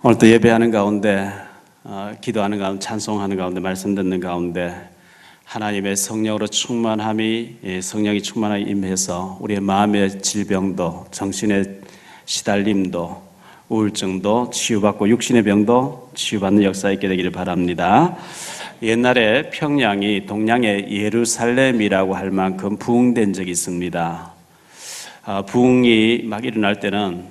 오늘 또 예배하는 가운데 기도하는 가운데 찬송하는 가운데 말씀 듣는 가운데 하나님의 성령으로 충만함이 성령이 충만하게 임해서 우리의 마음의 질병도 정신의 시달림도 우울증도 치유받고 육신의 병도 치유받는 역사 있게 되기를 바랍니다. 옛날에 평양이 동양의 예루살렘이라고 할 만큼 부흥된 적이 있습니다. 부흥이 막 일어날 때는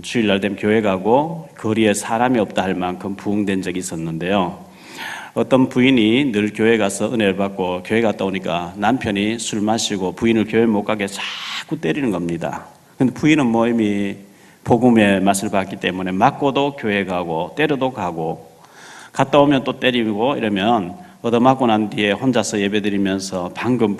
주일날 되면 교회 가고 거리에 사람이 없다 할 만큼 부흥된 적이 있었는데요. 어떤 부인이 늘 교회 가서 은혜를 받고 교회 갔다 오니까 남편이 술 마시고 부인을 교회 못 가게 자꾸 때리는 겁니다. 근데 부인은 뭐 이미 복음의 맛을 봤기 때문에 맞고도 교회 가고 때려도 가고 갔다 오면 또 때리고 이러면 얻어맞고 난 뒤에 혼자서 예배드리면서 방금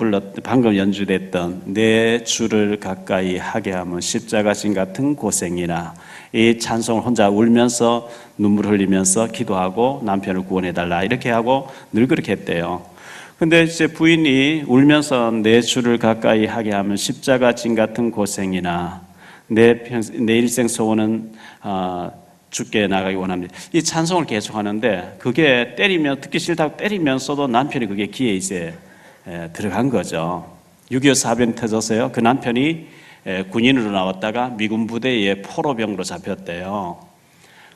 연주됐던 내 주를 가까이 하게 하면 십자가신 같은 고생이나 이 찬송을 혼자 울면서 눈물 흘리면서 기도하고 남편을 구원해달라 이렇게 하고 늘 그렇게 했대요. 근데 이제 부인이 울면서 내 주를 가까이 하게 하면 십자가진 같은 고생이나 내 일생 소원은 죽게 나가기 원합니다. 이 찬송을 계속 하는데 그게 듣기 싫다고 때리면서도 남편이 그게 귀에 이제 들어간 거죠. 6.25 사변이 터졌어요. 그 남편이 군인으로 나왔다가 미군 부대에 포로병으로 잡혔대요.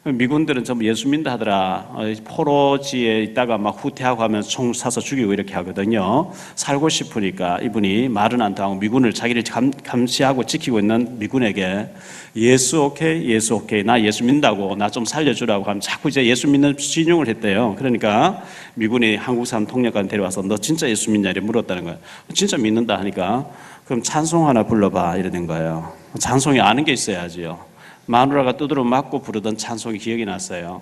미군들은 전부 예수 믿는다 하더라. 포로지에 있다가 막 후퇴하고 하면 총 쏴서 죽이고 이렇게 하거든요. 살고 싶으니까 이분이 말은 안 통하고 미군을 자기를 감시하고 지키고 있는 미군에게 예수 오케이 나 예수 믿는다고 나 좀 살려주라고 하면 자꾸 이제 예수 믿는 신용을 했대요. 그러니까 미군이 한국 사람 통역관 데려와서 너 진짜 예수 믿냐 이렇게 물었다는 거예요. 진짜 믿는다 하니까 그럼 찬송 하나 불러봐 이러는 거예요. 찬송이 아는 게 있어야지요. 마누라가 두드러 맞고 부르던 찬송이 기억이 났어요.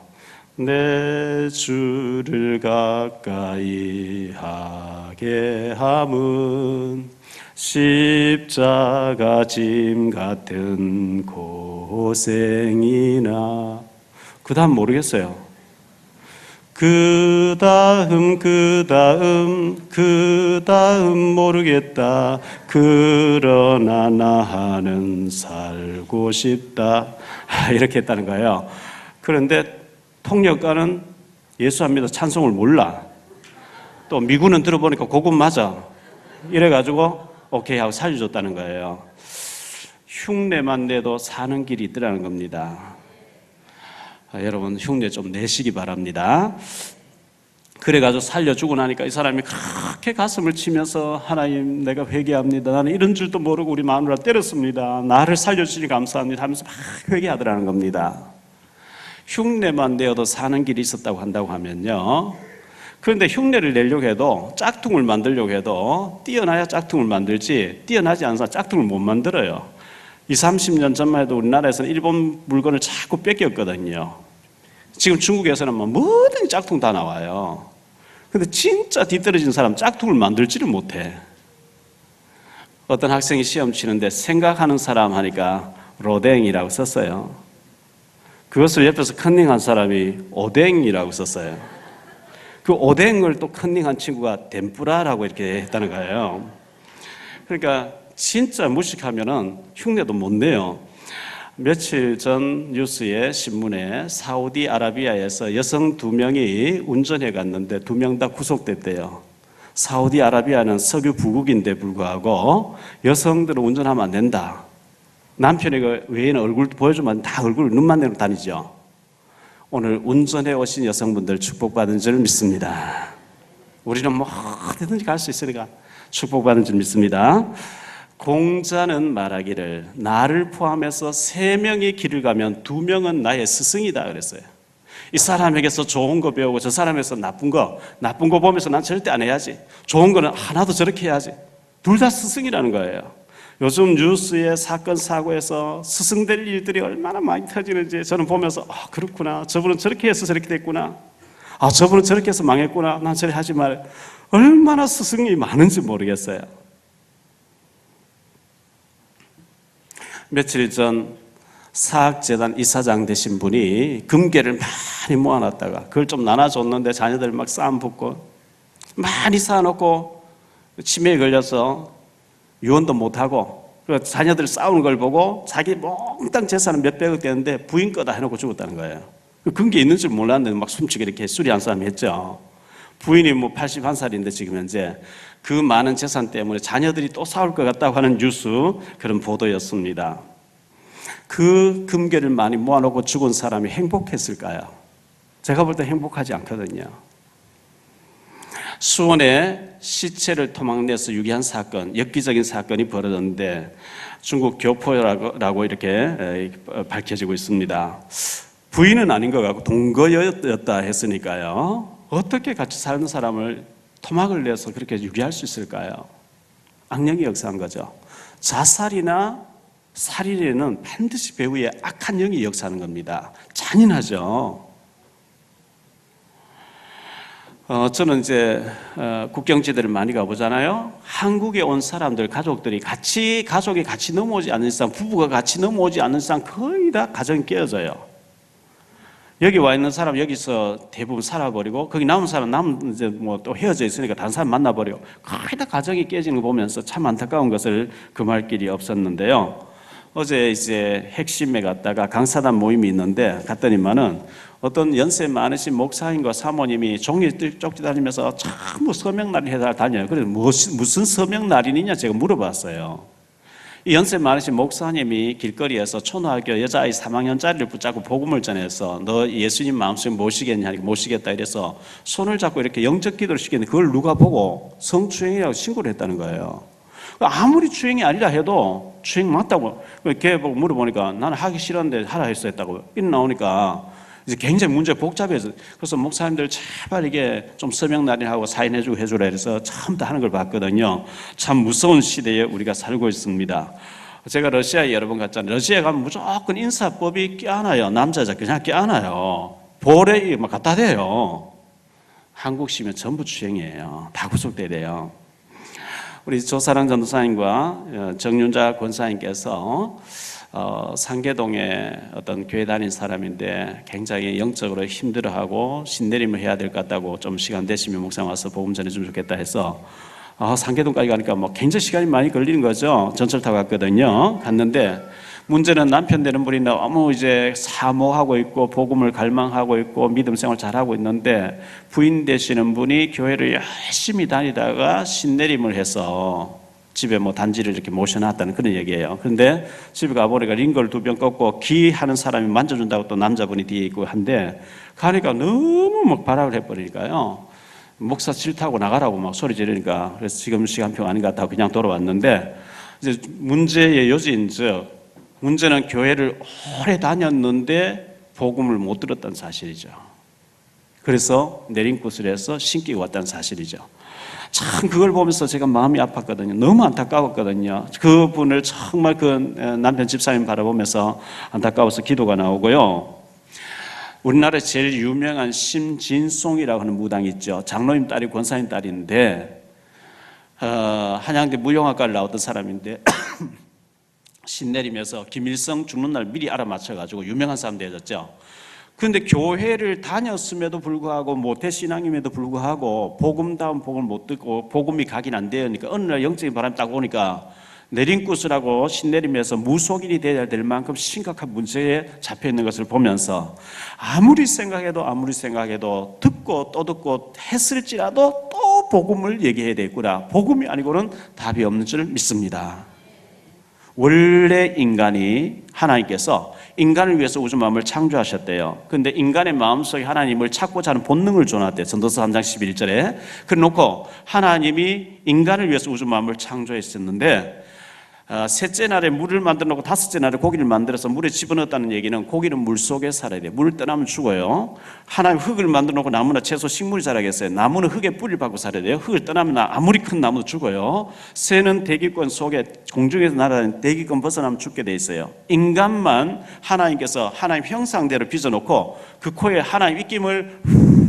내 주를 가까이 하게 함은 십자가 짐 같은 고생이나 그 다음 모르겠어요. 그 다음 모르겠다. 그러나 나는 살고 싶다. 이렇게 했다는 거예요. 그런데 통역가는 예수 안 믿어 찬송을 몰라. 또 미군은 들어보니까 그건 맞아. 이래가지고 오케이 하고 살려줬다는 거예요. 흉내만 내도 사는 길이 있더라는 겁니다. 여러분 흉내 좀 내시기 바랍니다. 그래가지고 살려주고 나니까 이 사람이 그렇게 가슴을 치면서 하나님 내가 회개합니다. 나는 이런 줄도 모르고 우리 마누라 때렸습니다. 나를 살려주시니 감사합니다 하면서 막 회개하더라는 겁니다. 흉내만 내어도 사는 길이 있었다고 한다고 하면요. 그런데 흉내를 내려고 해도 짝퉁을 만들려고 해도 뛰어나야 짝퉁을 만들지 뛰어나지 않아서 짝퉁을 못 만들어요. 20-30년 전만 해도 우리나라에서는 일본 물건을 자꾸 뺏겼거든요. 지금 중국에서는 뭐든 짝퉁 다 나와요. 근데 진짜 뒤떨어진 사람 짝퉁을 만들지를 못해. 어떤 학생이 시험 치는데 생각하는 사람 하니까 로댕이라고 썼어요. 그것을 옆에서 컨닝한 사람이 오뎅이라고 썼어요. 그 오뎅을 또 컨닝한 친구가 덴뿌라라고 이렇게 했다는 거예요. 그러니까 진짜 무식하면은 흉내도 못 내요. 며칠 전 뉴스에 신문에 사우디아라비아에서 여성 2명이 운전해 갔는데 2명 다 구속됐대요. 사우디아라비아는 석유 부국인데 불구하고 여성들은 운전하면 안 된다. 남편이 그 외에는 얼굴 보여주면 다 얼굴 눈만 내고 다니죠. 오늘 운전해 오신 여성분들 축복받은 줄 믿습니다. 우리는 뭐 어디든지 갈 수 있으니까 축복받은 줄 믿습니다. 공자는 말하기를 나를 포함해서 3명이 길을 가면 2명은 나의 스승이다 그랬어요. 이 사람에게서 좋은 거 배우고 저 사람에서 나쁜 거 보면서 난 절대 안 해야지. 좋은 거는 하나도 저렇게 해야지. 둘 다 스승이라는 거예요. 요즘 뉴스의 사건 사고에서 스승될 일들이 얼마나 많이 터지는지 저는 보면서 그렇구나. 저분은 저렇게 해서 저렇게 됐구나. 저분은 저렇게 해서 망했구나. 난 저래 하지 말. 얼마나 스승이 많은지 모르겠어요. 며칠 전 사학재단 이사장 되신 분이 금괴를 많이 모아놨다가 그걸 좀 나눠줬는데 자녀들 막 싸움 붙고 많이 쌓아놓고 치매에 걸려서 유언도 못하고 자녀들 싸우는 걸 보고 자기 몽땅 재산은 몇백억 되는데 부인 거다 해놓고 죽었다는 거예요. 근게 있는 줄 몰랐는데 막 숨치게 이렇게 수리한 사람이 했죠. 부인이 뭐 81살인데 지금 현재 그 많은 재산 때문에 자녀들이 또 싸울 것 같다고 하는 뉴스, 그런 보도였습니다. 그 금괴를 많이 모아놓고 죽은 사람이 행복했을까요? 제가 볼 때 행복하지 않거든요. 수원에 시체를 토막내서 유기한 사건, 엽기적인 사건이 벌어졌는데 중국 교포라고 이렇게 밝혀지고 있습니다. 부인은 아닌 것 같고 동거였다 했으니까요. 어떻게 같이 사는 사람을 토막을 내서 그렇게 유기할 수 있을까요? 악령이 역사한 거죠. 자살이나 살인에는 반드시 배후에 악한 영이 역사하는 겁니다. 잔인하죠. 저는 이제 국경지대를 많이 가보잖아요. 한국에 온 사람들, 가족들이 가족이 같이 넘어오지 않는 이상, 부부가 같이 넘어오지 않는 이상 거의 다 가정이 깨어져요. 여기 와 있는 사람 여기서 대부분 살아버리고, 거기 남은 사람 이제 뭐 또 헤어져 있으니까 다른 사람 만나버리고, 거의 다 가정이 깨지는 거 보면서 참 안타까운 것을 금할 길이 없었는데요. 어제 이제 핵심에 갔다가 강사단 모임이 있는데 갔더니만은 어떤 연세 많으신 목사님과 사모님이 종이 쪽지 다니면서 전부 서명날이 해달 다녀요. 그래서 무슨 서명날이냐 제가 물어봤어요. 이 연세 많으신 목사님이 길거리에서 초등학교 여자아이 3학년짜리를 붙잡고 복음을 전해서 너 예수님 마음속에 모시겠냐 하니까 모시겠다 이래서 손을 잡고 이렇게 영적 기도를 시켰는데 그걸 누가 보고 성추행이라고 신고를 했다는 거예요. 아무리 추행이 아니라 해도 추행 맞다고 걔 보고 물어보니까 나는 하기 싫었는데 하라 했었다고 이렇게 나오니까 이제 굉장히 문제가 복잡해서, 그래서 목사님들 제발 이게 좀 서명날이하고 사인해주고 해주라 해서 처음부터 하는 걸 봤거든요. 참 무서운 시대에 우리가 살고 있습니다. 제가 러시아에 여러 번 갔잖아요. 러시아에 가면 무조건 인사법이 껴안아요. 남자자 그냥 껴안아요. 볼에 막 갖다 대요. 한국시면 전부 추행이에요. 다 구속돼야 돼요. 우리 조사랑 전도사님과 정윤자 권사님께서 상계동에 어떤 교회 다닌 사람인데 굉장히 영적으로 힘들어하고 신내림을 해야 될 것 같다고 좀 시간 되시면 목사님 와서 복음 전해주면 좋겠다 해서 상계동까지 가니까 뭐 굉장히 시간이 많이 걸리는 거죠. 전철 타고 갔거든요. 갔는데 문제는 남편 되는 분이 너무 이제 사모하고 있고 복음을 갈망하고 있고 믿음 생활 잘하고 있는데 부인 되시는 분이 교회를 열심히 다니다가 신내림을 해서 집에 뭐 단지를 이렇게 모셔놨다는 그런 얘기예요. 그런데 집에 가보니까 링거를 2병 꺾고 기하는 사람이 만져준다고 또 남자분이 뒤에 있고 한데 가니까 너무 막 발악을 해버리니까요. 목사 싫다고 나가라고 막 소리 지르니까 그래서 지금 시간표 아닌 것 같다고 그냥 돌아왔는데 이제 문제의 요지인즉 문제는 교회를 오래 다녔는데 복음을 못 들었다는 사실이죠. 그래서 내린굿을 해서 신기가 왔다는 사실이죠. 참 그걸 보면서 제가 마음이 아팠거든요. 너무 안타까웠거든요. 그분을 정말 그 남편 집사님 바라보면서 안타까워서 기도가 나오고요. 우리나라에 제일 유명한 심진송이라고 하는 무당이 있죠. 장로님 딸이 권사님 딸인데 한양대 무용학과를 나왔던 사람인데 신내리면서 김일성 죽는 날 미리 알아맞혀가지고 유명한 사람 되어졌죠. 그런데 교회를 다녔음에도 불구하고 모태신앙임에도 불구하고 복음다운 복음을 못 듣고 복음이 각인 안 되니까 어느 날 영적인 바람이 딱 오니까 내린굿을하고 신내림에서 무속인이 되어야 될 만큼 심각한 문제에 잡혀 있는 것을 보면서 아무리 생각해도 듣고 또 듣고 했을지라도 또 복음을 얘기해야 되겠구나. 복음이 아니고는 답이 없는 줄 믿습니다. 원래 인간이 하나님께서 인간을 위해서 우주 마음을 창조하셨대요. 그런데 인간의 마음속에 하나님을 찾고자 하는 본능을 줘놨대요. 전도서 3장 11절에. 그래 놓고 하나님이 인간을 위해서 우주 마음을 창조했었는데 셋째 날에 물을 만들어 놓고 다섯째 날에 고기를 만들어서 물에 집어넣었다는 얘기는 고기는 물 속에 살아야 돼요. 물을 떠나면 죽어요. 하나님 흙을 만들어 놓고 나무나 채소 식물이 자라겠어요. 나무는 흙에 뿌리를 받고 살아야 돼요. 흙을 떠나면 아무리 큰 나무도 죽어요. 새는 대기권 속에 공중에서 날아다니는 대기권 벗어나면 죽게 돼 있어요. 인간만 하나님께서 하나님 형상대로 빚어놓고 그 코에 하나님 입김을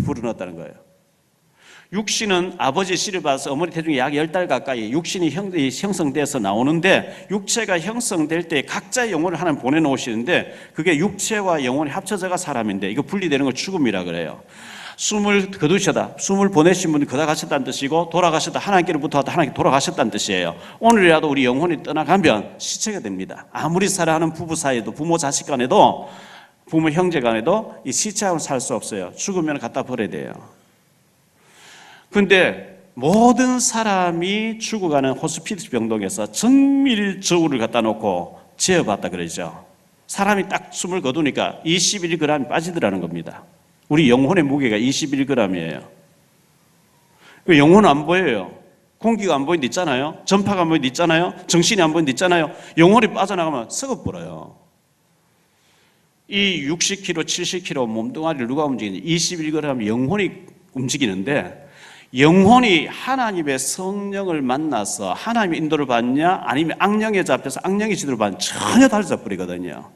불어넣었다는 거예요. 육신은 아버지 씨를 받아서 어머니 태중에 약 10달 가까이 육신이 형성돼서 나오는데 육체가 형성될 때 각자의 영혼을 하나님 보내놓으시는데 그게 육체와 영혼이 합쳐져가 사람인데 이거 분리되는 걸 죽음이라 그래요. 숨을 거두시다. 숨을 보내신 분이 거다가셨다는 뜻이고 돌아가셨다. 하나님께로부터 왔다. 하나님께 돌아가셨다는 뜻이에요. 오늘이라도 우리 영혼이 떠나가면 시체가 됩니다. 아무리 사랑하는 부부 사이에도 부모 자식 간에도 부모 형제 간에도 이 시체하고는 살 수 없어요. 죽으면 갖다 버려야 돼요. 그런데 모든 사람이 죽어가는 호스피스 병동에서 정밀 저울을 갖다 놓고 재어봤다 그러죠. 사람이 딱 숨을 거두니까 21g이 빠지더라는 겁니다. 우리 영혼의 무게가 21g이에요. 영혼은 안 보여요. 공기가 안 보이는 데 있잖아요. 전파가 안 보이는 데 있잖아요. 정신이 안 보이는 데 있잖아요. 영혼이 빠져나가면 썩어버려요. 이 60kg, 70kg 몸뚱아리를 누가 움직이는지 21g 영혼이 움직이는데, 영혼이 하나님의 성령을 만나서 하나님의 인도를 받냐 아니면 악령에 잡혀서 악령의 지도를 받냐 전혀 달라져 버리거든요.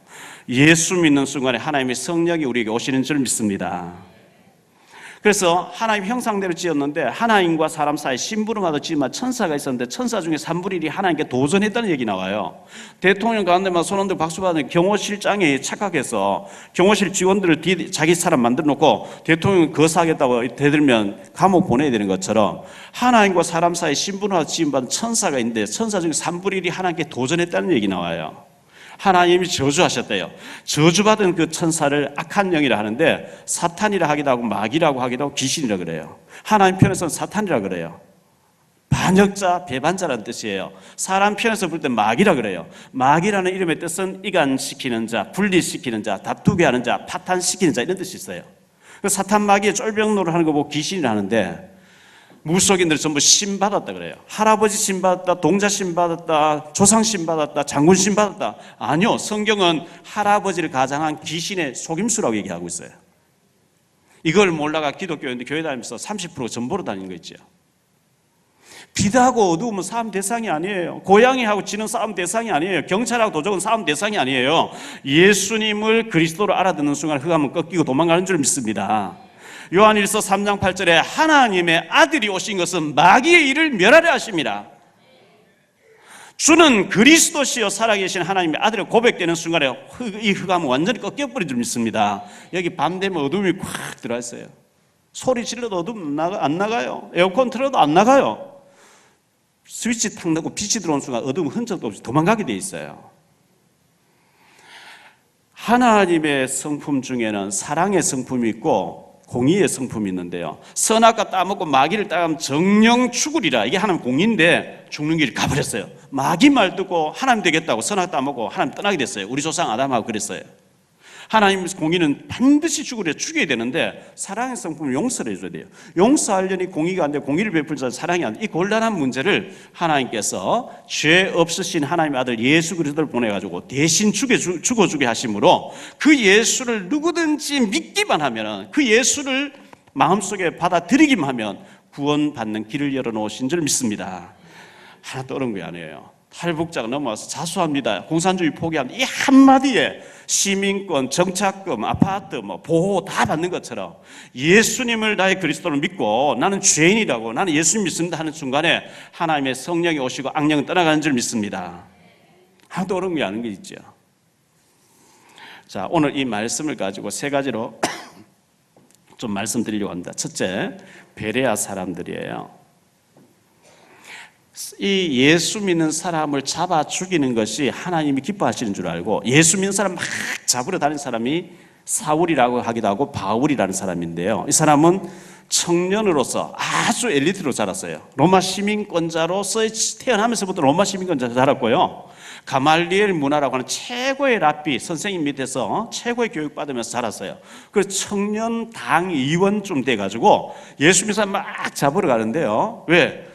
예수 믿는 순간에 하나님의 성령이 우리에게 오시는 줄 믿습니다. 그래서 하나님 형상대로 지었는데 하나님과 사람 사이 심부름하듯 지으면 천사가 있었는데 천사 중에 3분의 1이 하나님께 도전했다는 얘기 나와요. 대통령 가운데만 손흔들 박수 받는 경호실장이 착각해서 경호실 직원들을 자기 사람 만들어 놓고 대통령 거사하겠다고 대들면 감옥 보내야 되는 것처럼 하나님과 사람 사이 심부름하듯 지음받은 천사가 있는데 천사 중에 3분의 1이 하나님께 도전했다는 얘기 나와요. 하나님이 저주하셨대요. 저주받은 그 천사를 악한 영이라 하는데 사탄이라 하기도 하고 마귀라고 하기도 하고 귀신이라 그래요. 하나님 편에서는 사탄이라 그래요. 반역자, 배반자라는 뜻이에요. 사람 편에서 부를 때 마귀라 그래요. 마귀라는 이름의 뜻은 이간시키는 자, 분리시키는 자, 다투게 하는 자, 파탄시키는 자 이런 뜻이 있어요. 사탄 마귀의 쫄병노를 하는 거 보고 귀신이라 하는데 무속인들 전부 신 받았다 그래요. 할아버지 신 받았다, 동자 신 받았다, 조상 신 받았다, 장군 신 받았다. 아니요, 성경은 할아버지를 가장한 귀신의 속임수라고 얘기하고 있어요. 이걸 몰라가 기독교인들 교회 다니면서 30% 전보로 다니는 거 있죠. 비하고 어두우면 싸움 대상이 아니에요. 고양이하고 지는 싸움 대상이 아니에요. 경찰하고 도적은 싸움 대상이 아니에요. 예수님을 그리스도로 알아듣는 순간 흑암은 꺾이고 도망가는 줄 믿습니다. 요한일서 3장 8절에 하나님의 아들이 오신 것은 마귀의 일을 멸하려 하십니다. 주는 그리스도시요 살아계신 하나님의 아들을 고백되는 순간에 이 흑암은 완전히 꺾여버린 줄 믿습니다. 여기 밤 되면 어둠이 꽉 들어와 있어요. 소리 질러도 어둠 안 나가요. 에어컨 틀어도 안 나가요. 스위치 탁 넣고 빛이 들어오는 순간 어둠 흔적도 없이 도망가게 돼 있어요. 하나님의 성품 중에는 사랑의 성품이 있고 공의의 성품이 있는데요. 선악과 따먹고 마귀를 따르면 정령 죽으리라. 이게 하나님 공의인데 죽는 길 가버렸어요. 마귀 말 듣고 하나님 되겠다고 선악 따먹고 하나님 떠나게 됐어요. 우리 조상 아담하고 그랬어요. 하나님 공의는 반드시 죽여야 되는데 사랑의 성품을 용서를 해줘야 돼요. 용서하려니 공의가 안 돼. 공의를 베풀자 사랑이 안 돼. 이 곤란한 문제를 하나님께서 죄 없으신 하나님의 아들 예수 그리스도를 보내가지고 대신 죽어주게 하심으로 그 예수를 누구든지 믿기만 하면, 그 예수를 마음속에 받아들이기만 하면 구원받는 길을 열어놓으신 줄 믿습니다. 하나도 어려운 게 아니에요. 탈북자가 넘어와서 자수합니다. 공산주의 포기합니다. 이 한마디에 시민권, 정착금, 아파트, 보호 다 받는 것처럼 예수님을 나의 그리스도를 믿고 나는 죄인이라고, 나는 예수님 믿습니다 하는 순간에 하나님의 성령이 오시고 악령은 떠나가는 줄 믿습니다. 하나도 어려운 게 아닌 게 있죠. 자, 오늘 이 말씀을 가지고 세 가지로 좀 말씀드리려고 합니다. 첫째, 베레아 사람들이에요. 이 예수 믿는 사람을 잡아 죽이는 것이 하나님이 기뻐하시는 줄 알고 예수 믿는 사람 막 잡으러 다니는 사람이 사울이라고 하기도 하고 바울이라는 사람인데요. 이 사람은 청년으로서 아주 엘리트로 자랐어요. 로마 시민권자로서 태어나면서부터 로마 시민권자로 자랐고요. 가말리엘 문화라고 하는 최고의 랍비 선생님 밑에서 최고의 교육받으면서 자랐어요. 그래서 청년 당 의원쯤 돼가지고 예수 믿는 사람 막 잡으러 가는데요. 왜?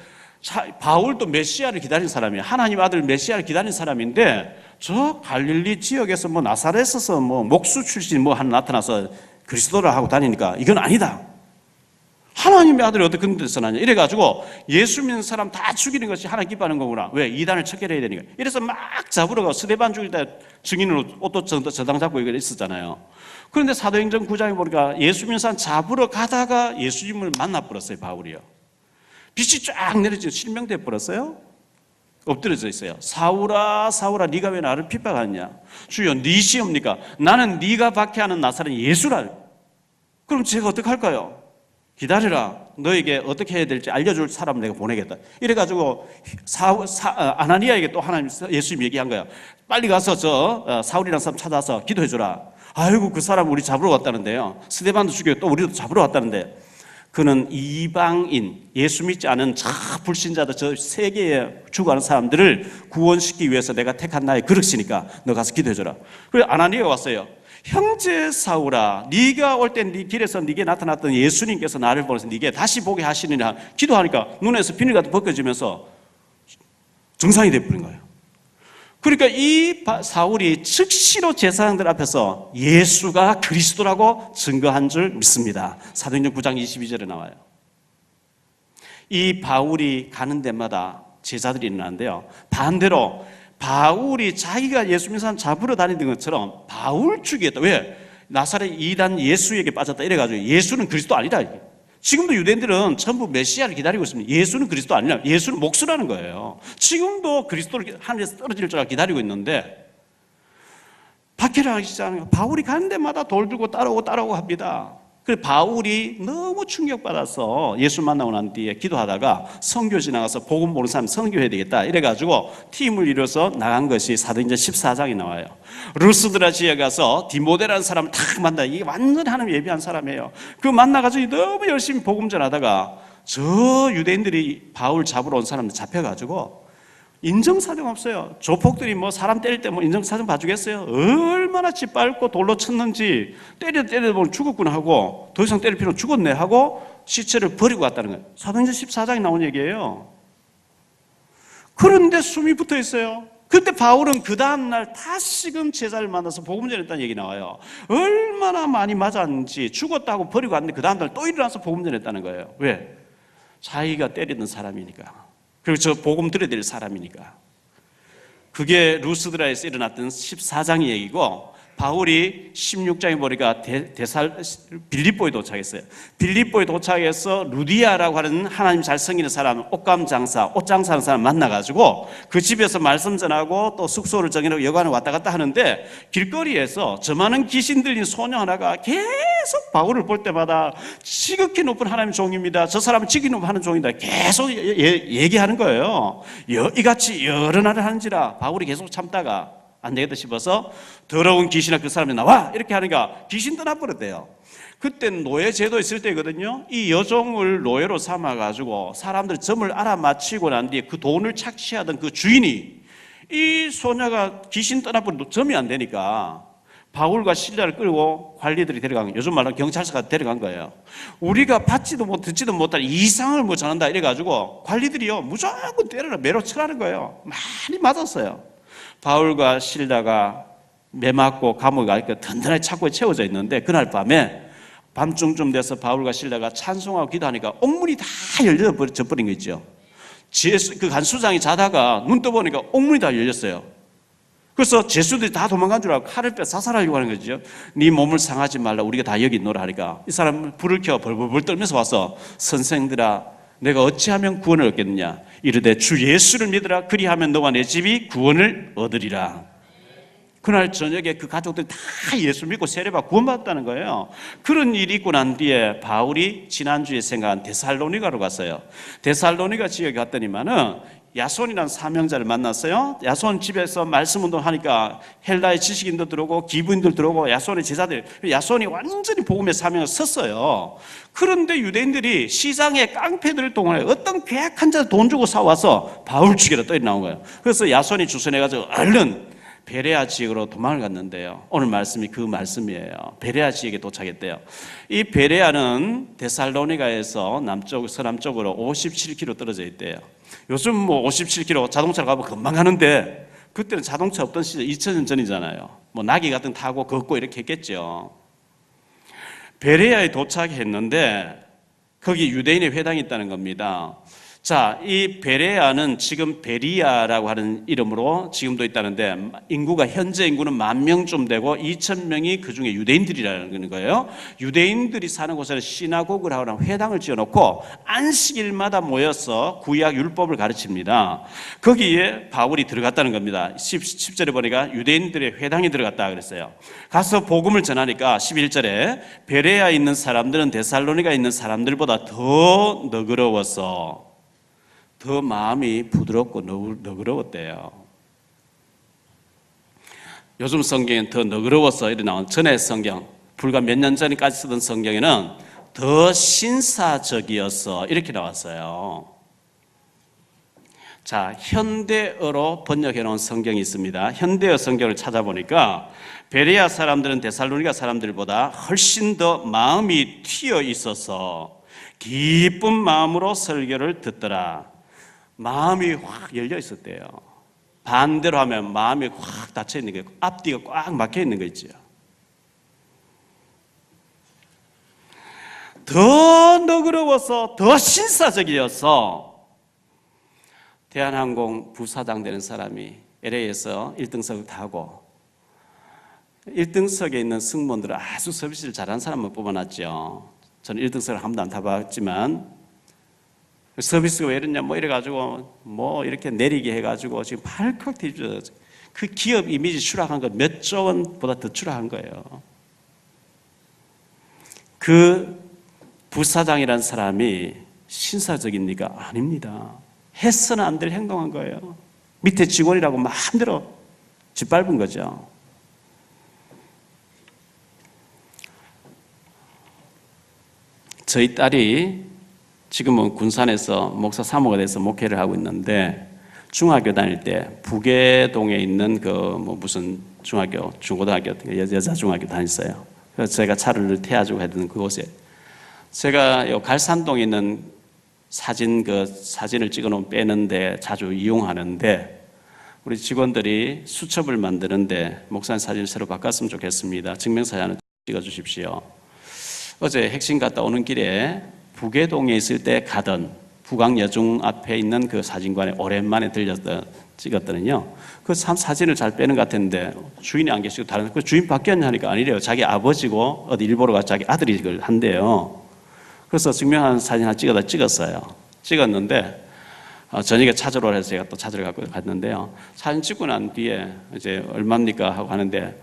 바울도 메시아를 기다린 사람이에요. 하나님 아들 메시아를 기다린 사람인데 저 갈릴리 지역에서 나사렛에서 목수 출신 하나 나타나서 그리스도를 하고 다니니까 이건 아니다. 하나님의 아들이 어떻게 그런 데서 나냐. 이래가지고 예수 믿는 사람 다 죽이는 것이 하나님 기뻐하는 거구나. 왜? 이단을 척결해야 되니까. 이래서 막 잡으러 가고 스데반 죽일 때 증인으로 옷도 저당 잡고 이거 있었잖아요. 그런데 사도행전 9장에 보니까 예수 믿는 사람 잡으러 가다가 예수님을 만나버렸어요. 바울이요. 빛이 쫙 내려지고 실명돼 버렸어요. 엎드려져 있어요. 사울아 사울아 네가 왜 나를 핍박하느냐. 주여 네 시옵니까? 나는 네가 박해하는 나사렛 예수라. 그럼 제가 어떡할까요? 기다려라. 너에게 어떻게 해야 될지 알려줄 사람을 내가 보내겠다. 이래가지고 아나니아에게 또 하나님 예수님 얘기한 거야. 빨리 가서 사울이라는 사람 찾아서 기도해주라. 아이고 그 사람 우리 잡으러 왔다는데요. 스데반도 죽이고 또 우리도 잡으러 왔다는데 그는 이방인 예수 믿지 않은 저 불신자들 저 세계에 죽어가는 사람들을 구원시키기 위해서 내가 택한 나의 그릇이니까 너 가서 기도해줘라. 그래서 아나니아가 왔어요. 형제 사울아, 네가 올 때 네 길에서 네게 나타났던 예수님께서 나를 보내서 네게 다시 보게 하시느냐 기도하니까 눈에서 비늘 같은 벗겨지면서 정상이 되어버린 거예요. 그러니까 이 사울이 즉시로 제사장들 앞에서 예수가 그리스도라고 증거한 줄 믿습니다. 사도행전 9장 22절에 나와요. 이 바울이 가는 데마다 제자들이 일어나는데요. 반대로 바울이 자기가 예수 믿는 사람 잡으러 다니는 것처럼 바울 죽이겠다. 왜? 나사렛 이단 예수에게 빠졌다 이래가지고 예수는 그리스도 아니다. 지금도 유대인들은 전부 메시아를 기다리고 있습니다. 예수는 그리스도 아니라 예수는 목수라는 거예요. 지금도 그리스도를 하늘에서 떨어질 줄 알고 기다리고 있는데 박해를 하시잖아요. 바울이 가는 데마다 돌 들고 따라오고 합니다. 그래서 바울이 너무 충격받아서 예수 만나고 난 뒤에 기도하다가 선교 지나가서 복음 모르는 사람 선교해야 되겠다 이래가지고 팀을 이뤄서 나간 것이 사도행전 14장에 나와요. 루스드라 지역에 가서 디모데라는 사람을 딱 만나. 이게 완전히 하나님 예비한 사람이에요. 그 만나가지고 너무 열심히 복음 전하다가 저 유대인들이 바울 잡으러 온 사람들 잡혀가지고 인정사정 없어요. 조폭들이 사람 때릴 때 인정사정 봐주겠어요? 얼마나 짓밟고 돌로 쳤는지 때려도 보면 죽었구나 하고 더 이상 때릴 필요는 죽었네 하고 시체를 버리고 갔다는 거예요. 사도행전 14장에 나온 얘기예요. 그런데 숨이 붙어 있어요. 그때 바울은 그 다음날 다시금 제자를 만나서 복음 전했다는 얘기 나와요. 얼마나 많이 맞았는지 죽었다고 버리고 갔는데 그 다음날 또 일어나서 복음 전했다는 거예요. 왜? 자기가 때리던 사람이니까. 그리고 저 복음 들어야 될 사람이니까. 그게 루스드라에서 일어났던 14장의 얘기고 바울이 16장에 보니까 빌립보에 도착했어요. 빌립보에 도착해서 루디아라고 하는 하나님 잘 섬기는 사람, 옷감 장사, 옷 장사하는 사람 만나가지고 그 집에서 말씀 전하고 또 숙소를 정해놓고 여관을 왔다 갔다 하는데 길거리에서 저 많은 귀신 들린 소녀 하나가 계속 바울을 볼 때마다 지극히 높은 하나님의 종입니다. 저 사람은 지극히 높은 하나님의 종이다. 계속 얘기하는 거예요. 이같이 여러 날을 하는지라 바울이 계속 참다가 안 되겠다 싶어서 더러운 귀신아 그 사람이 나와 이렇게 하니까 귀신 떠나버렸대요. 그때는 노예 제도 있을 때거든요. 이 여종을 노예로 삼아가지고 사람들 점을 알아맞히고 난 뒤에 그 돈을 착취하던 그 주인이 이 소녀가 귀신 떠나버려도 점이 안 되니까 바울과 실라를 끌고 관리들이 데려간 거예요. 요즘 말로 경찰서가 데려간 거예요. 우리가 받지도 못 듣지도 못할 이상을 전한다 이래가지고 관리들이요 무조건 때려라 매로 쳐라는 거예요. 많이 맞았어요. 바울과 실라가 매 맞고 감옥에 가니까 든든하게 창고에 채워져 있는데 그날 밤에 밤중쯤 돼서 바울과 실라가 찬송하고 기도하니까 옥문이 다 열려져 버린 거 있죠. 그 간수장이 자다가 눈 떠보니까 옥문이 다 열렸어요. 그래서 죄수들이 다 도망간 줄 알고 칼을 빼 사살하려고 하는 거죠. 네 몸을 상하지 말라 우리가 다 여기 있노라 하니까 이 사람은 불을 켜 벌벌 떨면서 와서 선생들아 내가 어찌하면 구원을 얻겠느냐 이르되 주 예수를 믿으라 그리하면 너와 내 집이 구원을 얻으리라. 그날 저녁에 그 가족들이 다 예수 믿고 세례받고 구원받았다는 거예요. 그런 일이 있고 난 뒤에 바울이 지난주에 생각한 데살로니가로 갔어요. 데살로니가 지역에 갔더니만은 야손이라는 사명자를 만났어요. 야손 집에서 말씀 운동하니까 헬라의 지식인도 들어오고 기부인들 들어오고 야손의 제자들, 야손이 완전히 복음의 사명을 섰어요. 그런데 유대인들이 시장에 깡패들을 동원해 어떤 괴악한 자를 돈 주고 사와서 바울 죽이러 떠 나온 거예요. 그래서 야손이 주선해가지고 얼른 베레아 지역으로 도망을 갔는데요. 오늘 말씀이 그 말씀이에요. 베레아 지역에 도착했대요. 이 베레아는 데살로니가에서 서남쪽으로 57km 떨어져 있대요. 요즘 57km 자동차로 가면 금방 가는데 그때는 자동차 없던 시절 2000년 전이잖아요. 나귀 같은 거 타고 걷고 이렇게 했겠죠. 베레아에 도착했는데 거기 유대인의 회당이 있다는 겁니다. 자, 이 베레아는 지금 베리아라고 하는 이름으로 지금도 있다는데 인구가 현재 인구는 10,000명 좀 되고 2,000명이 그중에 유대인들이라는 거예요. 유대인들이 사는 곳에는 시나고그를 하거나 회당을 지어놓고 안식일마다 모여서 구약 율법을 가르칩니다. 거기에 바울이 들어갔다는 겁니다. 10절에 보니까 유대인들의 회당에 들어갔다 그랬어요. 가서 복음을 전하니까 11절에 베레아에 있는 사람들은 데살로니가에 있는 사람들보다 더 너그러워서 더 마음이 부드럽고 너그러웠대요. 요즘 성경엔 더 너그러워서 이렇게 나온 전의 성경, 불과 몇 년 전까지 쓰던 성경에는 더 신사적이어서 이렇게 나왔어요. 자, 현대어로 번역해 놓은 성경이 있습니다. 현대어 성경을 찾아보니까 베레아 사람들은 데살로니가 사람들보다 훨씬 더 마음이 튀어 있어서 기쁜 마음으로 설교를 듣더라. 마음이 확 열려 있었대요. 반대로 하면 마음이 확 닫혀 있는 거예요. 앞뒤가 꽉 막혀 있는 거 있죠. 더 너그러워서 더 신사적이어서 대한항공 부사장 되는 사람이 LA에서 1등석을 타고 1등석에 있는 승무원들은 아주 서비스를 잘하는 사람만 뽑아놨죠. 저는 1등석을 한 번도 안 타봤지만 서비스가 왜 이러냐 이래가지고 이렇게 내리게 해가지고 지금 발칵 뒤집어 그 기업 이미지 추락한 거 몇 조 원보다 더 추락한 거예요. 그 부사장이라는 사람이 신사적입니까? 아닙니다. 해서는 안 될 행동한 거예요. 밑에 직원이라고 마음대로 짓밟은 거죠. 저희 딸이 지금은 군산에서 목사 사모가 돼서 목회를 하고 있는데 중학교 다닐 때 부계동에 있는 무슨 중학교, 중고등학교, 여자 중학교 다녔어요. 그래서 제가 차를 태워주고 했던 그곳에 제가 요 갈산동에 있는 사진을 찍어놓은 빼는데 자주 이용하는데 우리 직원들이 수첩을 만드는데 목사님 사진을 새로 바꿨으면 좋겠습니다. 증명사진 하나 찍어주십시오. 어제 핵심 갔다 오는 길에 부계동에 있을 때 가던 부강여중 앞에 있는 그 사진관에 오랜만에 들렸다 찍었더니요. 그 참 사진을 잘 빼는 것 같았는데 주인이 안 계시고 다른 그 주인 바뀌었냐 하니까 아니래요. 자기 아버지고 어디 일보러 가서 자기 아들이 이걸 한대요. 그래서 증명하는 사진 하나 찍었어요. 찍었는데 저녁에 찾으러 오라 해서 제가 또 찾으러 갖고 갔는데요. 사진 찍고 난 뒤에 이제 얼마입니까 하고 하는데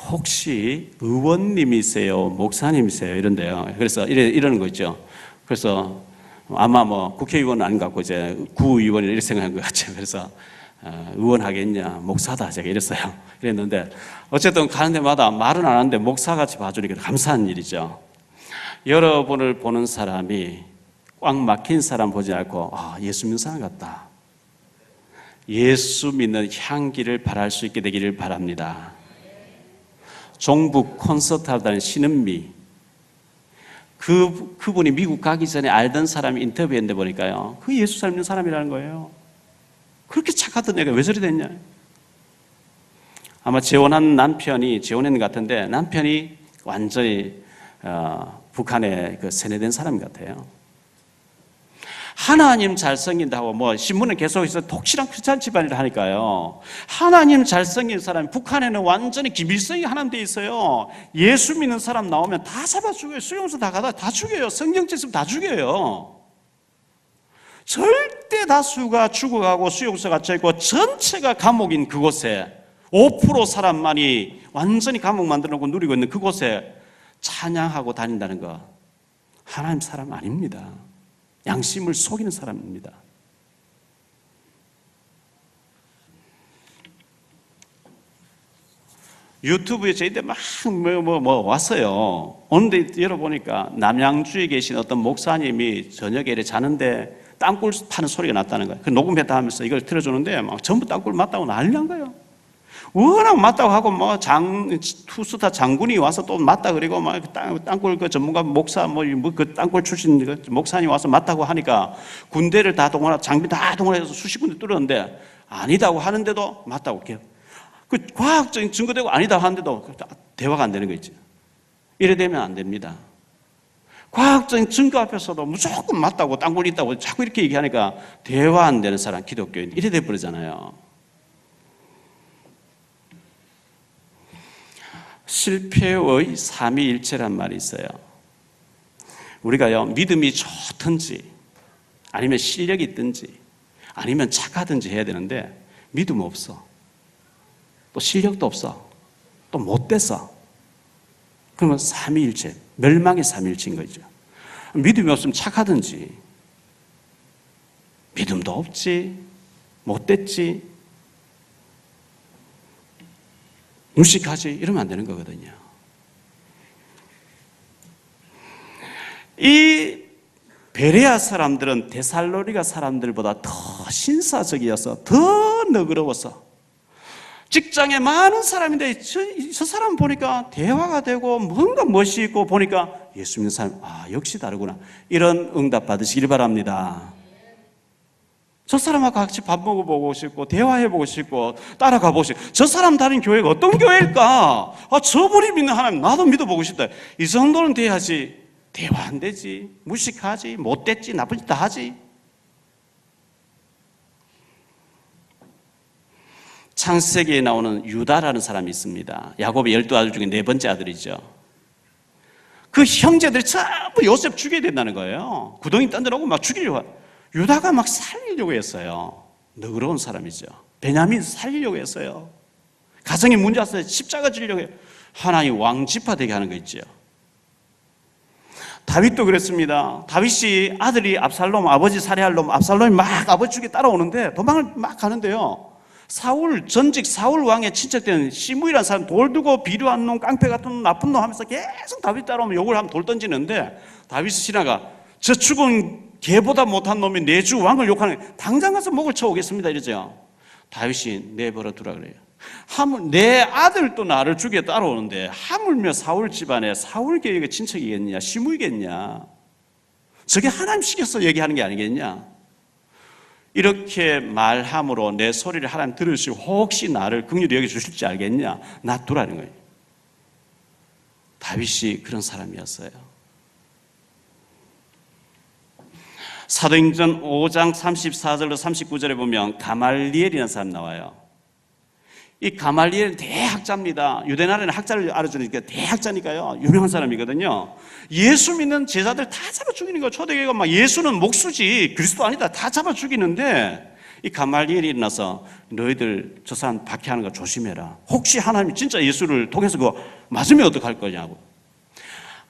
혹시 의원님이세요? 목사님이세요? 이런데요. 그래서 이러는 거 있죠. 그래서 아마 국회의원은 아닌 것 같고 이제 구의원이라 이렇게 생각한 것 같아요. 그래서 의원 하겠냐, 목사다 제가 이랬어요. 이랬는데 어쨌든 가는 데마다 말은 안 하는데 목사같이 봐주니까 감사한 일이죠. 여러분을 보는 사람이 꽉 막힌 사람 보지 않고 예수 믿는 사람 같다. 예수 믿는 향기를 발할 수 있게 되기를 바랍니다. 종북 콘서트 하다는 신은미 그분이 미국 가기 전에 알던 사람이 인터뷰했는데 보니까요. 그 예수 잘 믿는 사람이라는 거예요. 그렇게 착하던 애가 왜 저리 됐냐. 아마 재혼한 남편이 재혼했는 것 같은데 남편이 완전히 북한에 세뇌된 사람 같아요. 하나님 잘생긴다고 신문에 계속해서 독실한 크리스찬 집안이라 하니까요. 하나님 잘생긴 사람이 북한에는 완전히 김일성이 하나님 돼 있어요. 예수 믿는 사람 나오면 다 잡아 죽여요. 수용소 다 가다 다 죽여요. 성경책 있으면 다 죽여요. 절대 다수가 죽어가고 수용소 갇혀 있고 전체가 감옥인 그곳에 5% 사람만이 완전히 감옥 만들어 놓고 누리고 있는 그곳에 찬양하고 다닌다는 거 하나님 사람 아닙니다. 양심을 속이는 사람입니다. 유튜브에 저희들 막 왔어요. 오는데 열어보니까 남양주에 계신 어떤 목사님이 저녁에 이렇게 자는데 땅굴 파는 소리가 났다는 거예요. 그 녹음했다 하면서 이걸 틀어주는데 막 전부 땅굴 맞다고 난리 난 거예요. 워낙 맞다고 하고 투스타 장군이 와서 또 맞다 그리고 땅굴 그 전문가 목사 그 땅굴 출신 그 목사님 와서 맞다고 하니까 군대를 다 동원하고 장비 다 동원해서 수십 군데 뚫었는데 아니다고 하는데도 맞다고 그 과학적인 증거되고 아니다 하는데도 대화가 안 되는 거 있죠. 이래 되면 안 됩니다. 과학적인 증거 앞에서도 무조건 맞다고 땅굴 있다고 자꾸 이렇게 얘기하니까 대화 안 되는 사람, 기독교인 이래 돼버리잖아요. 실패의 삼위일체란 말이 있어요. 우리가요, 믿음이 좋든지 아니면 실력이 있든지 아니면 착하든지 해야 되는데 믿음 없어, 또 실력도 없어, 또 못됐어. 그러면 삼위일체, 멸망의 삼위일체인 거죠. 믿음이 없으면 착하든지 믿음도 없지, 못됐지, 무식하지, 이러면 안 되는 거거든요. 이 베레아 사람들은 데살로니가 사람들보다 더 신사적이어서 더 너그러워서 직장에 많은 사람인데 저 사람 보니까 대화가 되고 뭔가 멋이 있고 보니까 예수 믿는 사람, 역시 다르구나, 이런 응답 받으시길 바랍니다. 저 사람하고 같이 밥 먹어보고 싶고 대화해보고 싶고 따라가보고 싶고, 저 사람 다닌 교회가 어떤 교회일까? 저분이 믿는 하나님 나도 믿어보고 싶다. 이 정도는 돼야지. 대화 안 되지, 무식하지, 못됐지, 나쁜 짓 다 하지. 창세기에 나오는 유다라는 사람이 있습니다. 야곱의 12아들 중에 4번째 아들이죠. 그 형제들이 전부 요셉 죽여야 된다는 거예요. 구덩이 던져놓고 막 죽이려고. 유다가 막 살리려고 했어요. 너그러운 사람이죠. 베냐민 살리려고 했어요. 가정에 문제 왔어요. 십자가 지려고 해요. 하나님 왕지파 되게 하는 거 있죠. 다윗도 그랬습니다. 다윗이 아들이 압살롬, 아버지 살해할 놈 압살롬이 막 아버지 죽에 따라오는데 도망을 막 가는데요, 전직 사울 왕의 친척된 시므이라는 사람, 돌 두고 비료한 놈, 깡패 같은 놈, 나쁜 놈 하면서 계속 다윗 따라오면 욕을 하면 돌 던지는데, 다윗이 지나가 저 죽은 개보다 못한 놈이 내 주 왕을 욕하는, 당장 가서 목을 쳐오겠습니다 이러죠. 다윗이 내버려 두라 그래요. 내 아들도 나를 죽여 따라오는데 하물며 사울 집안에 사울 계획의 친척이겠냐, 시므이겠냐, 저게 하나님 시켜서 얘기하는 게 아니겠냐. 이렇게 말함으로 내 소리를 하나님 들으시고 혹시 나를 긍휼히 여겨주실지 알겠냐, 놔두라는 거예요. 다윗이 그런 사람이었어요. 사도행전 5장 34절로 39절에 보면 가말리엘이라는 사람 나와요. 이 가말리엘은 대학자입니다. 유대 나라는 학자를 알아주니까 대학자니까요, 유명한 사람이거든요. 예수 믿는 제자들 다 잡아 죽이는 거예요. 초대교회가 막 예수는 목수지 그리스도 아니다 다 잡아 죽이는데, 이 가말리엘이 일어나서 너희들 저 사람 박해하는 거 조심해라. 혹시 하나님이 진짜 예수를 통해서 그거 맞으면 어떡할 거냐고.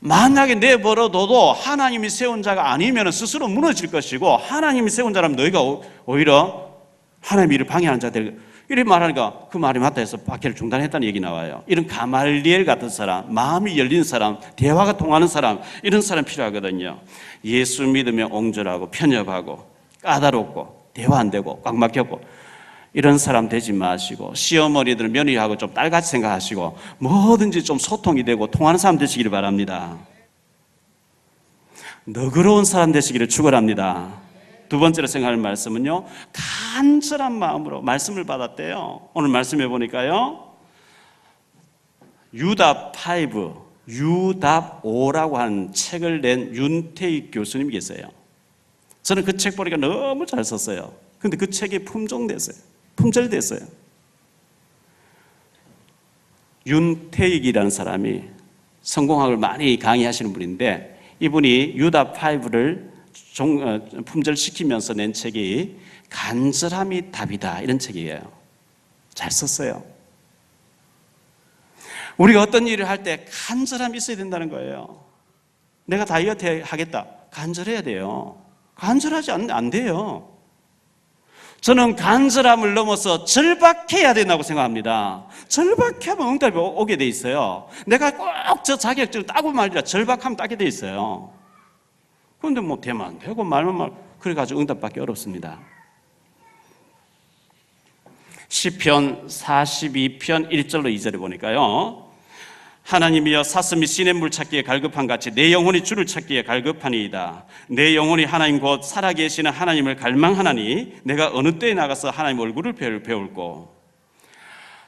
만약에 내버려둬도 하나님이 세운 자가 아니면 스스로 무너질 것이고, 하나님이 세운 자라면 너희가 오히려 하나님의 일을 방해하는 자들, 이렇게 말하니까 그 말이 맞다 해서 박해를 중단했다는 얘기 나와요. 이런 가말리엘 같은 사람, 마음이 열린 사람, 대화가 통하는 사람, 이런 사람 필요하거든요. 예수 믿으면 옹졸하고 편협하고 까다롭고 대화 안 되고 꽉 막혔고 이런 사람 되지 마시고, 시어머니들 며느리하고 좀 딸같이 생각하시고 뭐든지 좀 소통이 되고 통하는 사람 되시기를 바랍니다. 너그러운 사람 되시기를 축원합니다. 두 번째로 생각할 말씀은요, 간절한 마음으로 말씀을 받았대요. 오늘 말씀해 보니까요, 유답5, 유답5라고 하는 책을 낸 윤태익 교수님이 계세요. 저는 그 책 보니까 너무 잘 썼어요. 근데 그 책이 품절됐어요. 윤태익이라는 사람이 성공학을 많이 강의하시는 분인데, 이분이 유답5를 품절시키면서 낸 책이 간절함이 답이다, 이런 책이에요. 잘 썼어요. 우리가 어떤 일을 할 때 간절함이 있어야 된다는 거예요. 내가 다이어트 하겠다, 간절해야 돼요. 간절하지 않으면 안 돼요. 저는 간절함을 넘어서 절박해야 된다고 생각합니다. 절박하면 응답이 오게 돼 있어요. 내가 꼭 저 자격증을 따고 말이라 절박하면 따게 돼 있어요. 그런데 뭐 되면 안 되고 말면 그래가지고 응답받기 어렵습니다. 시편 42편 1절로 2절에 보니까요, 하나님이여 사슴이 시냇물 찾기에 갈급한 같이 내 영혼이 주를 찾기에 갈급하니이다. 내 영혼이 하나님 곧 살아계시는 하나님을 갈망하나니 내가 어느 때에 나가서 하나님 얼굴을 배울고.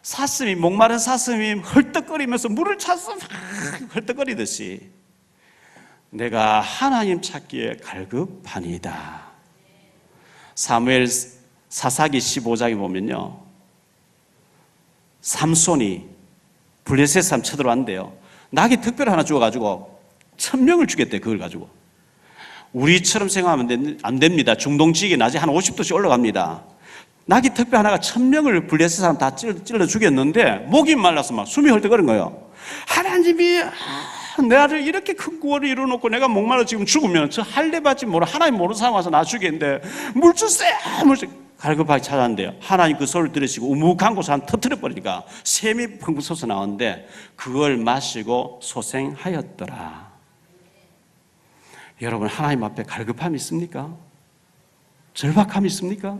사슴이, 목마른 사슴이 헐떡거리면서 물을 찾아서 헐떡거리듯이 내가 하나님 찾기에 갈급하니이다. 사무엘 사사기 15장에 보면요, 삼손이 블레셋 사람 쳐들어왔는데요, 낙이 특별 하나 주어가지고 1000명을 죽였대. 그걸 가지고. 우리처럼 생각하면 안 됩니다. 중동 지역에 낮에 한 50도씩 올라갑니다. 낙이 특별 하나가 1000명을 블레셋 사람 다 찔러 죽였는데 목이 말라서 막 숨이 헐떡거린 거예요. 하나님이 나를 이렇게 큰 구원을 이루어놓고 내가 목말라 지금 죽으면 저 할례받지 모르 하나님 모르는 사람 와서 나 죽이는데 물 주세요. 갈급하게 찾았는데요, 하나님 그 소리를 들으시고 우묵한 곳을 한 터뜨려 버리니까 샘이 펑펑 솟아 나오는데 그걸 마시고 소생하였더라. 여러분, 하나님 앞에 갈급함이 있습니까? 절박함이 있습니까?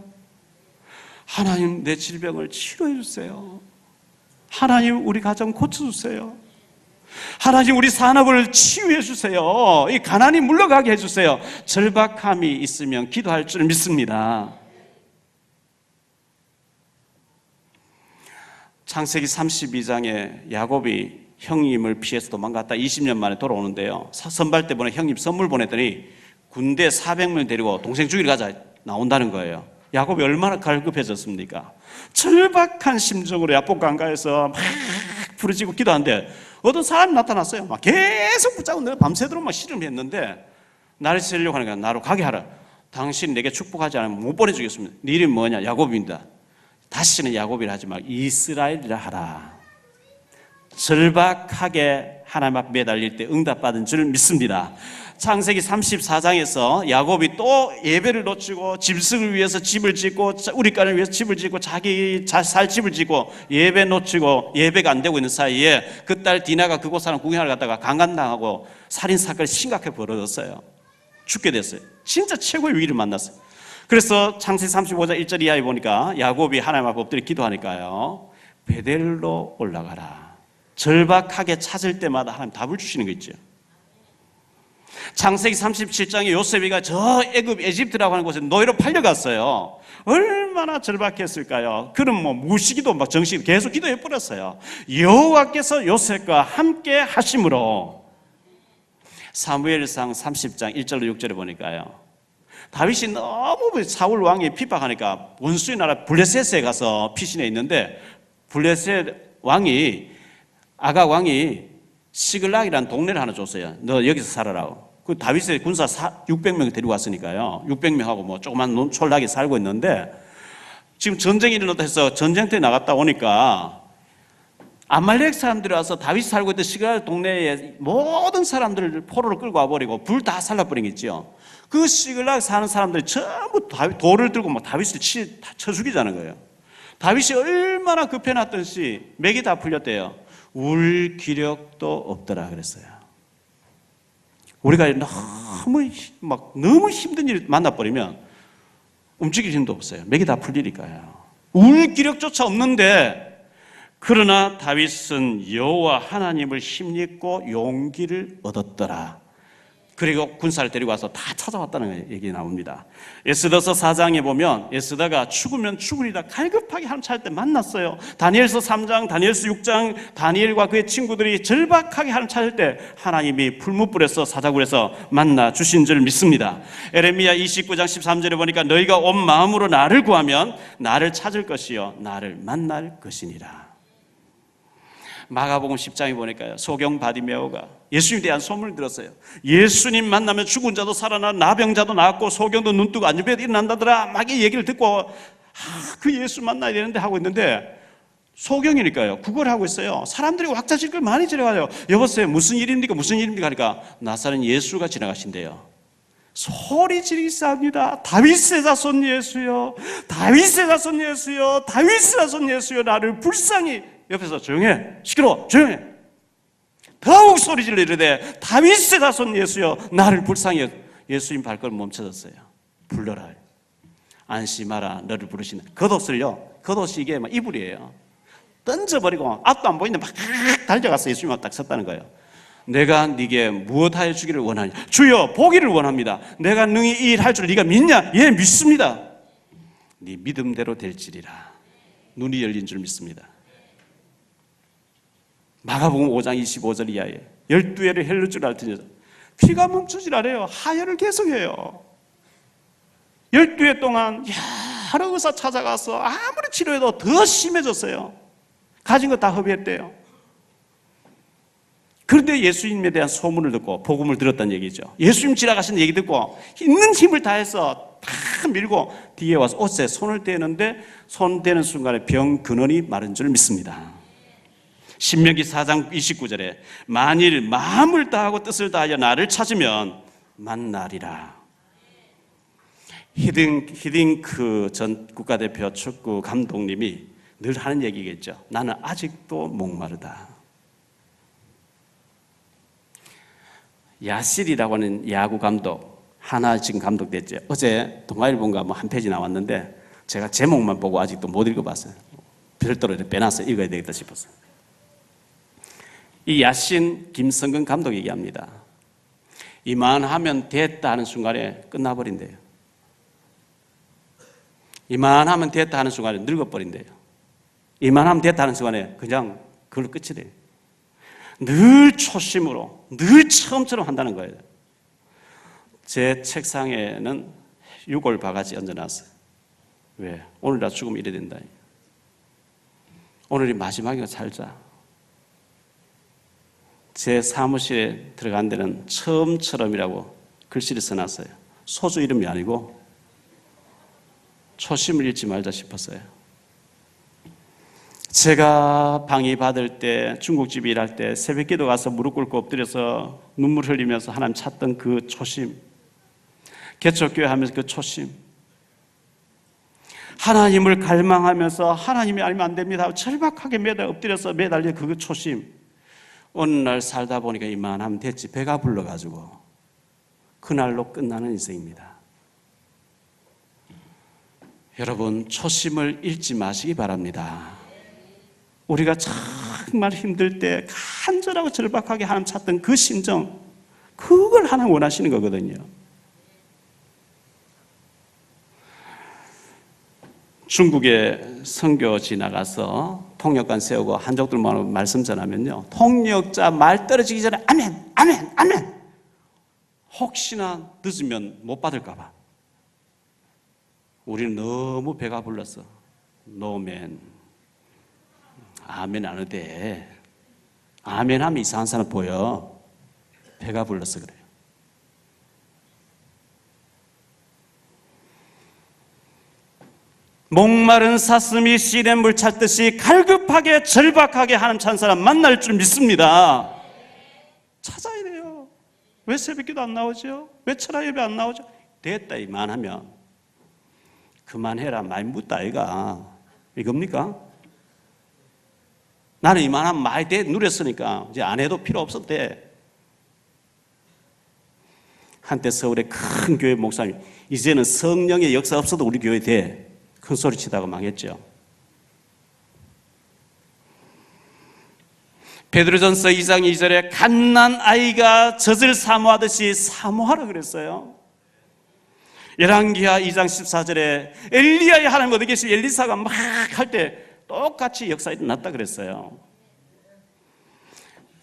하나님, 내 질병을 치료해 주세요. 하나님, 우리 가정 고쳐주세요. 하나님, 우리 산업을 치유해 주세요. 이 가난이 물러가게 해주세요. 절박함이 있으면 기도할 줄 믿습니다. 창세기 32장에 야곱이 형님을 피해서 도망갔다 20년 만에 돌아오는데요, 선발 때 보내 형님 선물 보냈더니 군대 400명 데리고 동생 죽이러 가자 나온다는 거예요. 야곱이 얼마나 갈급해졌습니까? 절박한 심정으로 야복 강가에서 막 부르짖고 기도하는데 어떤 사람이 나타났어요. 막 계속 붙잡고 내가 밤새도록 막 씨름했는데 나를 살려고 하니까 나로 가게 하라. 당신 내게 축복하지 않으면 못 보내주겠습니다. 네 이름이 뭐냐? 야곱입니다. 다시는 야곱이라 하지 말고 이스라엘이라 하라. 절박하게 하나님 앞에 매달릴 때 응답받은 줄 믿습니다. 창세기 34장에서 야곱이 또 예배를 놓치고 짐승을 위해서 집을 짓고 우리간을 위해서 집을 짓고 자기 살 집을 짓고 예배 놓치고 예배가 안 되고 있는 사이에 그 딸 디나가 그곳 사람 구경하러 갔다가 강간당하고 살인사건이 심각하게 벌어졌어요. 죽게 됐어요. 진짜 최고의 위기를 만났어요. 그래서 창세기 35장 1절 이하에 보니까 야곱이 하나님 앞에 엎드려 기도하니까요, 베델로 올라가라. 절박하게 찾을 때마다 하나님 답을 주시는 거 있죠. 창세기 37장에 요셉이가 저 에집트라고 하는 곳에 노예로 팔려갔어요. 얼마나 절박했을까요? 그럼 뭐 무시기도 막 정식 계속 기도해 버렸어요. 여호와께서 요셉과 함께 하심으로. 사무엘상 30장 1절로 6절에 보니까요, 다윗이 너무 사울 왕이 핍박하니까 원수의 나라 블레셋에 가서 피신해 있는데 블레셋 왕이 아각 왕이 시글락이라는 동네를 하나 줬어요. 너 여기서 살아라고. 그 다윗의 군사 600명 데리고 왔으니까요, 600명하고 뭐 조그만 촌락에 살고 있는데 지금 전쟁이 일어났다 해서 전쟁터에 나갔다 오니까 아말렉 사람들이 와서 다윗이 살고 있던 시글락 동네에 모든 사람들을 포로로 끌고 와버리고 불 다 살라버린 게 있죠. 그 시글락 사는 사람들이 전부 돌을 들고 막 다윗을 쳐 죽이자는 거예요. 다윗이 얼마나 급해놨던지 맥이 다 풀렸대요. 울 기력도 없더라 그랬어요. 우리가 너무 힘든 일 만나버리면 움직일 힘도 없어요. 맥이 다 풀리니까요. 울 기력조차 없는데, 그러나 다윗은 여호와 하나님을 힘입고 용기를 얻었더라. 그리고 군사를 데리고 와서 다 찾아왔다는 얘기 나옵니다. 에스더서 4장에 보면 에스더가 죽으면 죽으리다 갈급하게 하나님 찾을 때 만났어요. 다니엘서 3장, 다니엘서 6장, 다니엘과 그의 친구들이 절박하게 하나님 찾을 때 하나님이 풀무불에서 사자굴에서 만나 주신 줄 믿습니다. 에레미야 29장 13절에 보니까 너희가 온 마음으로 나를 구하면 나를 찾을 것이요 나를 만날 것이니라. 마가복음 10장에 보니까요, 소경 바디메오가 예수님에 대한 소문을 들었어요. 예수님 만나면 죽은 자도 살아나, 나병자도 나았고 소경도 눈 뜨고 안전병도 일어난다더라. 막 이 얘기를 듣고 그 예수 만나야 되는데 하고 있는데, 소경이니까요 그걸 하고 있어요. 사람들이 왁자지껄 많이 지나가요. 여보세요, 무슨 일입니까? 무슨 일입니까? 하니까 나사렛 예수가 지나가신대요. 소리 지르기 싸웁니다. 다윗의 자손 예수여, 다윗의 자손 예수여, 다윗의 자손 예수여, 나를 불쌍히. 옆에서 조용해, 시끄러워, 조용해. 더욱 소리 질러 이르되 다윗의 자손 예수여, 나를 불쌍히. 예수님 발걸음 멈춰졌어요. 불러라. 안심하라, 너를 부르시는. 겉옷을요, 겉옷이 이게 막 이불이에요. 던져버리고 앞도 안 보이는데 막 달려가서 예수님 앞에 딱 섰다는 거예요. 내가 네게 무엇하여 주기를 원하냐? 주여, 보기를 원합니다. 내가 능히 이 일 할 줄 네가 믿냐? 예, 믿습니다. 네 믿음대로 될지리라. 눈이 열린 줄 믿습니다. 마가복음 5장 25절 이하에 12회를 헬를 줄 알더니 피가 멈추질 않아요. 하혈을 계속해요. 12회 동안 여러 의사 찾아가서 아무리 치료해도 더 심해졌어요. 가진 거 다 허비했대요. 그런데 예수님에 대한 소문을 듣고 복음을 들었다는 얘기죠. 예수님 지나가신 얘기 듣고 있는 힘을 다해서 다 밀고 뒤에 와서 옷에 손을 대는데 손 대는 순간에 병 근원이 마른 줄 믿습니다. 신명기 4장 29절에 만일 마음을 다하고 뜻을 다하여 나를 찾으면 만나리라. 히딩크 전 국가대표 축구 감독님이 늘 하는 얘기겠죠. 나는 아직도 목마르다. 야실이라고 하는 야구 감독, 하나 지금 감독 됐죠. 어제 동아일보인가 한 페이지 나왔는데 제가 제목만 보고 아직도 못 읽어봤어요. 별도로 빼놔서 읽어야 되겠다 싶었어요. 이 야신 김성근 감독이 얘기합니다. 이만하면 됐다 하는 순간에 끝나버린대요. 이만하면 됐다 하는 순간에 늙어버린대요. 이만하면 됐다 하는 순간에 그냥 그걸로 끝이 돼요. 늘 초심으로, 늘 처음처럼 한다는 거예요. 제 책상에는 6월 바가지 얹어놨어요. 왜? 오늘 나 죽으면 이래 된다. 오늘이 마지막이고 살자. 제 사무실에 들어간 데는 처음처럼이라고 글씨를 써놨어요. 소주 이름이 아니고 초심을 잃지 말자 싶었어요. 제가 방위 받을 때, 중국집에 일할 때 새벽 기도 가서 무릎 꿇고 엎드려서 눈물 흘리면서 하나님 찾던 그 초심, 개척교회 하면서 그 초심, 하나님을 갈망하면서 하나님이 아니면 안 됩니다 절박하게 엎드려서 매달린 그 초심, 어느 날 살다 보니까 이만하면 됐지 배가 불러가지고 그날로 끝나는 인생입니다. 여러분, 초심을 잃지 마시기 바랍니다. 우리가 정말 힘들 때 간절하고 절박하게 하나님 찾던 그 심정, 그걸 하나님 원하시는 거거든요. 중국에 선교 지나가서 통역관 세우고 한족들만 말씀 전하면요, 통역자 말 떨어지기 전에 아멘, 아멘, 아멘. 혹시나 늦으면 못 받을까 봐. 우리는 너무 배가 불렀어. 노멘. 아멘 안 해도 아멘 하면 이상한 사람 보여. 배가 불러서 그래요. 목마른 사슴이 시냇물 찾듯이 갈급하게 절박하게 하나님 찾는 사람 만날 줄 믿습니다. 찾아야 돼요. 왜 새벽기도 안 나오죠? 왜 철학 예배 안 나오죠? 됐다 이만하면 그만해라 많이 묻다 아이가 이겁니까? 나는 이만하면 많이 누렸으니까 이제 안 해도 필요 없었대. 한때 서울의 큰 교회 목사님, 이제는 성령의 역사 없어도 우리 교회 돼. 큰 소리 치다가 망했죠. 베드로전서 2장 2절에 갓난 아이가 젖을 사모하듯이 사모하라 그랬어요. 열왕기하 2장 14절에 엘리야의 하나님 어디 계시고 엘리사가 막 할 때 똑같이 역사가 일어났다 그랬어요.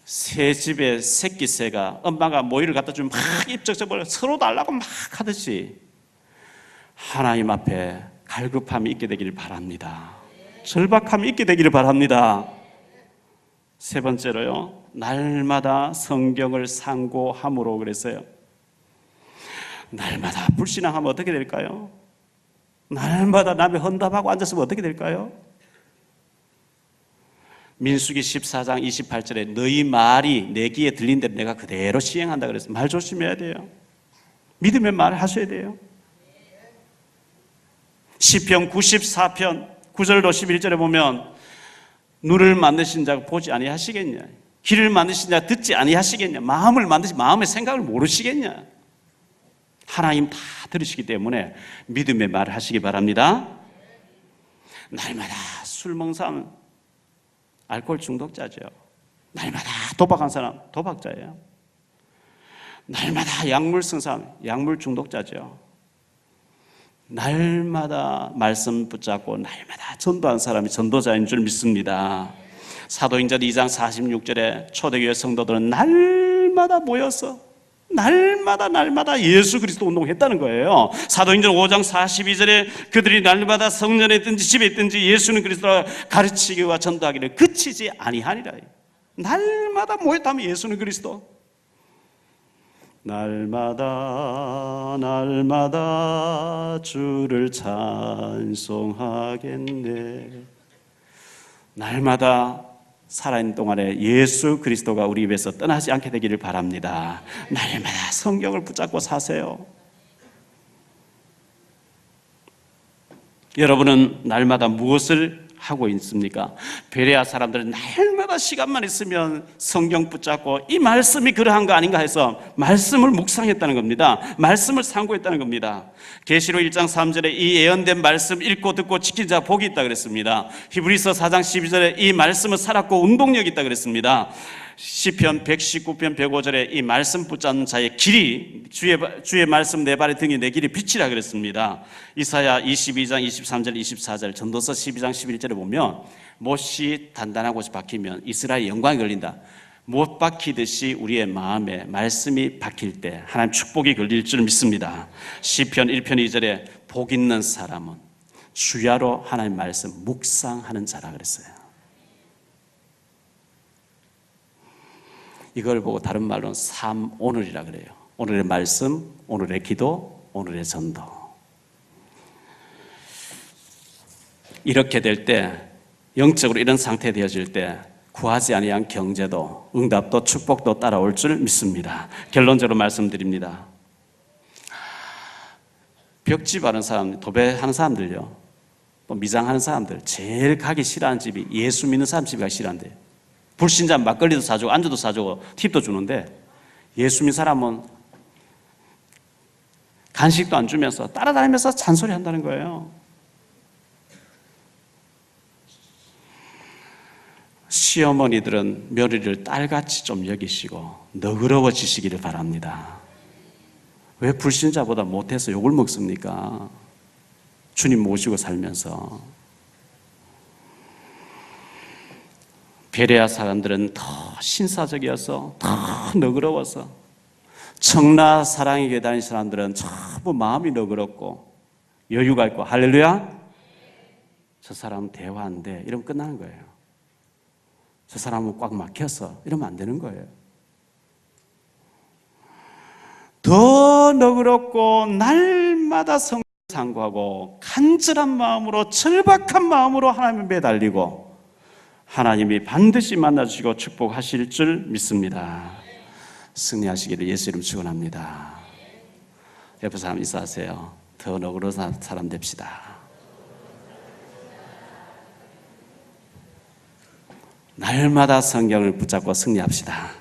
새 집에 새끼 새가 엄마가 모이를 갖다 주면 막 입적적으로 서로 달라고 막 하듯이 하나님 앞에 갈급함이 있게 되기를 바랍니다. 절박함이 있게 되기를 바랍니다. 세 번째로요, 날마다 성경을 상고함으로 그랬어요. 날마다 불신앙하면 어떻게 될까요? 날마다 남의 헌답하고 앉았으면 어떻게 될까요? 민수기 14장 28절에 너희 말이 내 귀에 들린 대로 내가 그대로 시행한다 그랬어요. 말 조심해야 돼요. 믿음의 말을 하셔야 돼요. 시편 94편 9절로 11절에 보면 눈을 만드신 자가 보지 아니하시겠냐, 귀를 만드신 자가 듣지 아니하시겠냐, 마음을 만드신 마음의 생각을 모르시겠냐. 하나님 다 들으시기 때문에 믿음의 말을 하시기 바랍니다. 날마다 술 먹는 사람 알코올 중독자죠. 날마다 도박한 사람 도박자예요. 날마다 약물 쓴 사람 약물 중독자죠. 날마다 말씀 붙잡고 날마다 전도한 사람이 전도자인 줄 믿습니다. 사도행전 2장 46절에 초대교회 성도들은 날마다 모여서 날마다 예수 그리스도 운동했다는 거예요. 사도행전 5장 42절에 그들이 날마다 성전에 있든지 집에 있든지 예수는 그리스도라 가르치기와 전도하기를 그치지 아니하니라. 날마다 모였다면 예수는 그리스도. 날마다 주를 찬송하겠네. 날마다 살아있는 동안에 예수 그리스도가 우리 입에서 떠나지 않게 되기를 바랍니다. 날마다 성경을 붙잡고 사세요. 여러분은 날마다 무엇을 하고 있습니까? 베레아 사람들은 날마다 시간만 있으면 성경 붙잡고 이 말씀이 그러한 거 아닌가 해서 말씀을 묵상했다는 겁니다. 말씀을 상고했다는 겁니다. 계시록 1장 3절에 이 예언된 말씀 읽고 듣고 지킨 자 복이 있다 그랬습니다. 히브리서 4장 12절에 이 말씀을 살았고 운동력이 있다 그랬습니다. 시편 119편 105절에 이 말씀 붙잡는 자의 길이 주의 말씀 내 발의 등이 내 길이 빛이라 그랬습니다. 이사야 22장 23절 24절 전도서 12장 11절에 보면 못이 단단하고 박히면 이스라엘 영광이 걸린다. 못 박히듯이 우리의 마음에 말씀이 박힐 때 하나님 축복이 걸릴 줄 믿습니다. 시편 1편 2절에 복 있는 사람은 주야로 하나님 말씀 묵상하는 자라 그랬어요. 이걸 보고 다른 말로는 삶 오늘이라 그래요. 오늘의 말씀, 오늘의 기도, 오늘의 전도. 이렇게 될 때, 영적으로 이런 상태 되어질 때 구하지 아니한 경제도 응답도 축복도 따라올 줄 믿습니다. 결론적으로 말씀드립니다. 벽지 바른 사람, 도배하는 사람들요, 또 미장하는 사람들 제일 가기 싫어하는 집이 예수 믿는 사람 집이 가기 싫어한대요. 불신자 막걸리도 사주고 안주도 사주고 팁도 주는데 예수 믿는 사람은 간식도 안 주면서 따라다니면서 잔소리 한다는 거예요. 시어머니들은 며느리를 딸같이 좀 여기시고 너그러워지시기를 바랍니다. 왜 불신자보다 못해서 욕을 먹습니까? 주님 모시고 살면서. 베레아 사람들은 더 신사적이어서 더 너그러워서, 청라 사랑의 교회 다니는 사람들은 전부 마음이 너그럽고 여유가 있고, 할렐루야, 저 사람은 대화인데 이러면 끝나는 거예요. 저 사람은 꽉 막혀서 이러면 안 되는 거예요. 더 너그럽고 날마다 성경 상고하고 간절한 마음으로 절박한 마음으로 하나님을 매달리고 하나님이 반드시 만나주시고 축복하실 줄 믿습니다. 승리하시기를 예수 이름 축원합니다. 옆에 사람 인사하세요. 더 너그러운 사람 됩시다. 날마다 성경을 붙잡고 승리합시다.